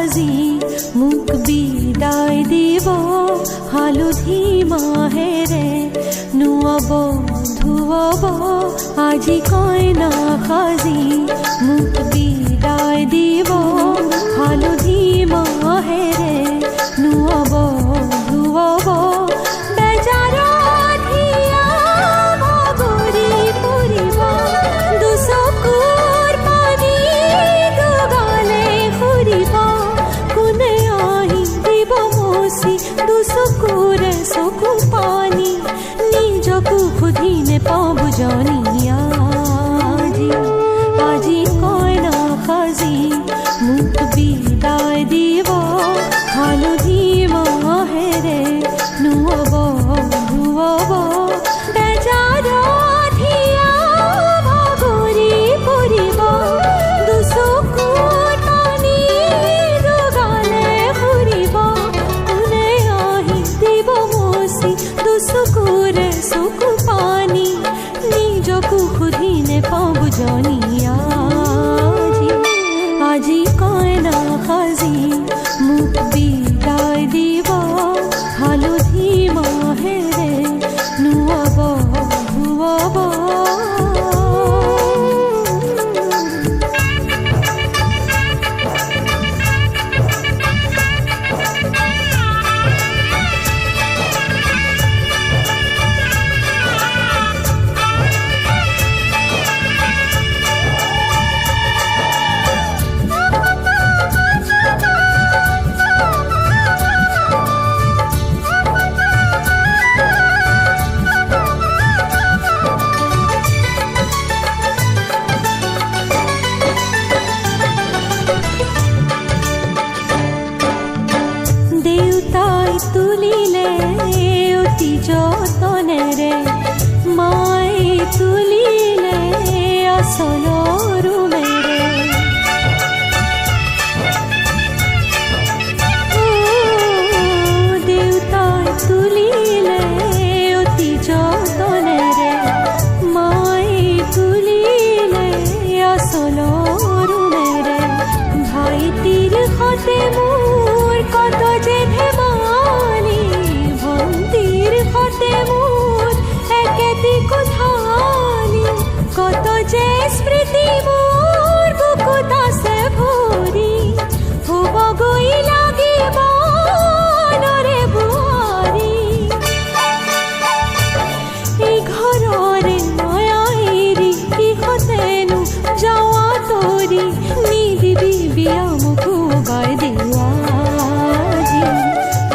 সাজি মোক বিদায় দিব হালধি মাহেৰে নুৱাব ধুৱাব আজি কইনা সাজি মোক বিদায় দিব হালধি মাহেৰে নুৱাব ধুৱাব চকু পানী নিজকো সুধি নেপাওঁ বুজনিয়া আজি কইনা সাজি মোক বিদায় দিব হালধি মাহেৰে নুৱাব ধুৱাব তুলিলে অতি যতনেৰে মায়ে তুলিলে আচল ৰুমেৰে ভাইটিৰ সতে মোৰ কত যে ধেমালি ভণ্টিৰ সতে মোৰ একেটি কোঠালি কত যে স্মৃতি মোৰ বুকুত আছে ভৰি হ'ব গৈ লাগিব নৰে বোৱাৰী এই ঘৰৰে নয়া এৰি কিহতেনো যাৱা তৰি নিদিবি বিয়া মোকো গাই দেৱা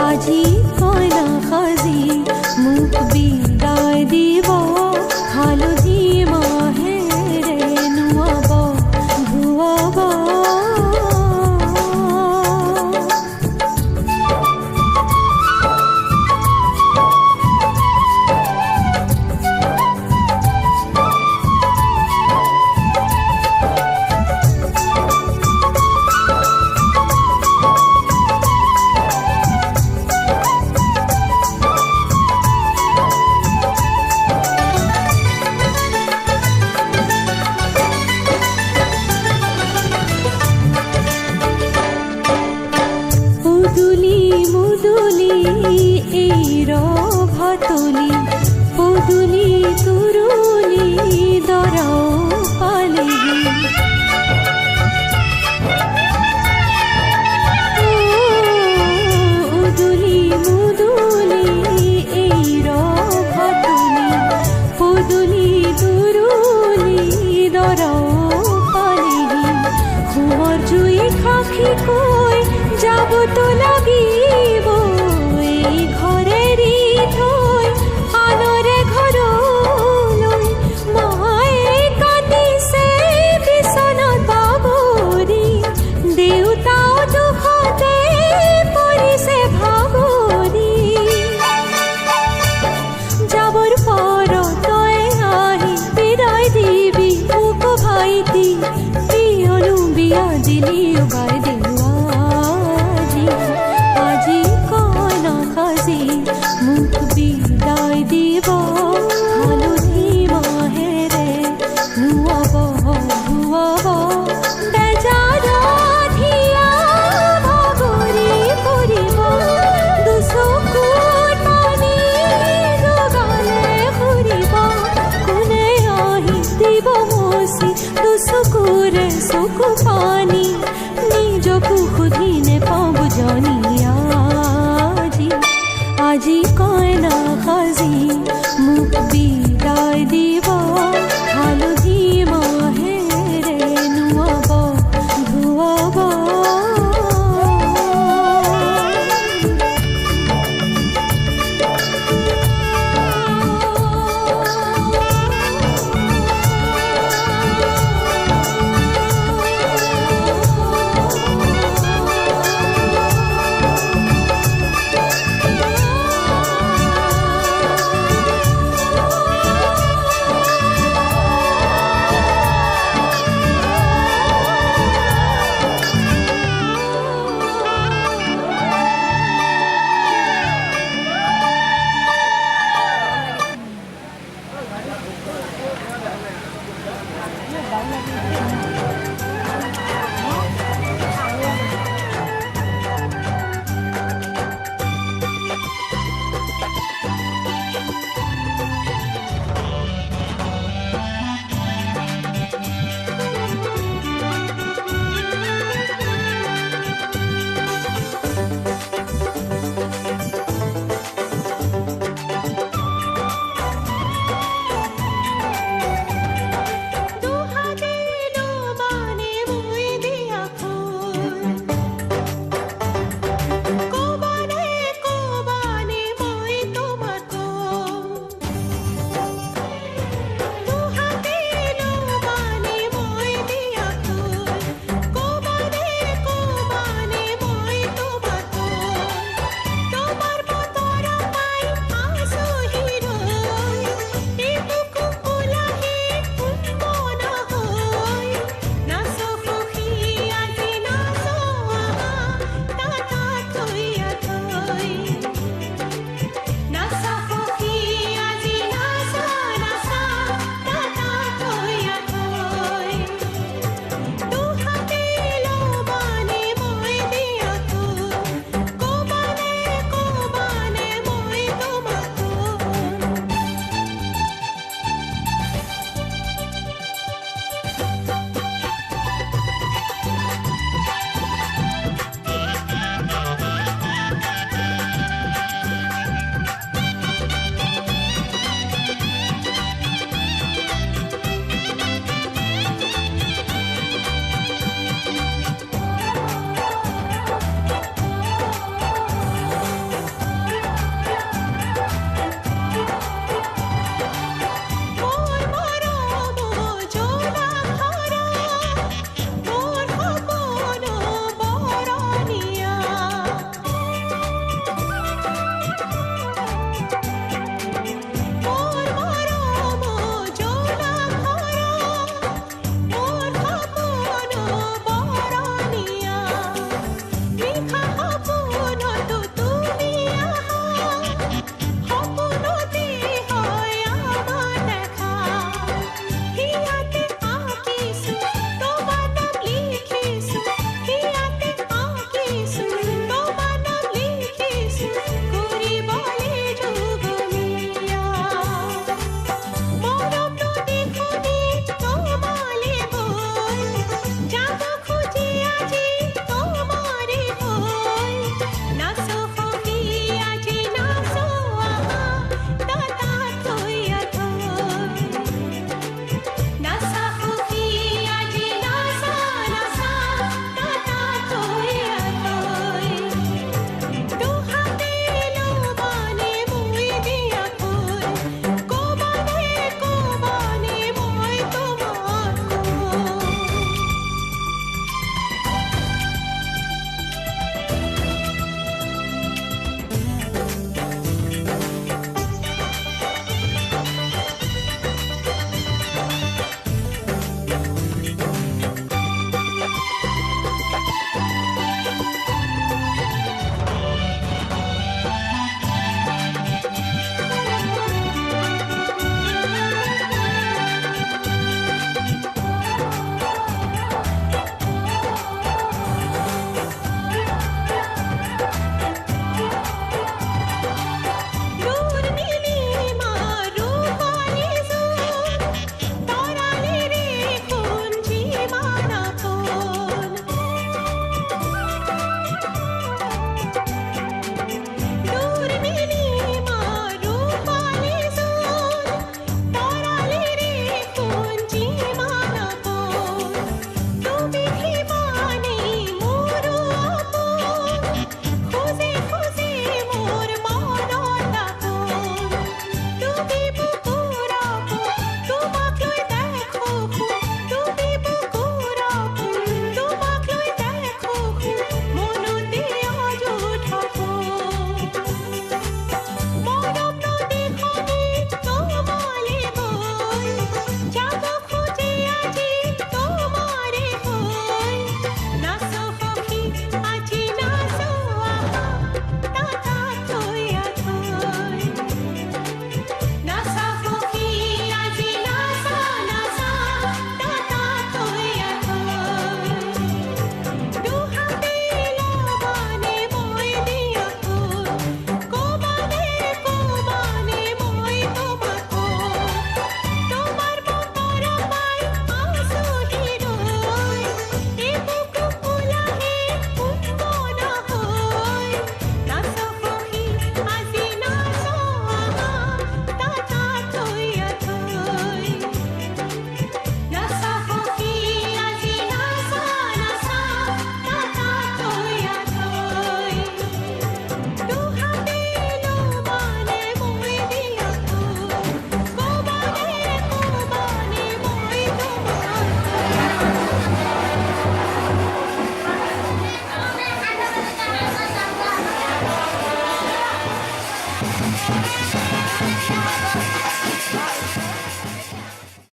আজি কইনা সাজি মোক বিদায় দিব হালধি মাহেৰে নুৱাব ধুৱাব উদুলি মুদুলি এই ৰভাতলি পদুলি তুৰুলি দৰাও পালেহি উদুলি মুদুলি এই ৰভাতলি পদুলি তুৰুলি দৰাও পালেহি হোমৰ জুই খাখি কৈ যাব তো লাগিব এই ঘৰেৰি থৈ আনৰে ঘৰলৈ মায়ে কান্দিছে বিচনাত বাগৰি দেউতাও দুখতে পৰিছে ভাগৰি যাবৰ পৰ তই আহি বিদায় দিবি মোক ভাইটি কিয়নো বিয়া দিলি উবাই দেৱা আজি কইনা সাজি মোক বিদায় দিব হালধি মাহেৰে নুৱাব ধুৱাব বেজাৰত হিয়া ভাগৰি পৰিব দুচকুৰ পানী দুগালে ফুৰিব কোনে আহি দিব মচি দুচকুৰে চকু পানী নিজকো সুধি নেপাওঁ বুজনি আজি কইনা সাজি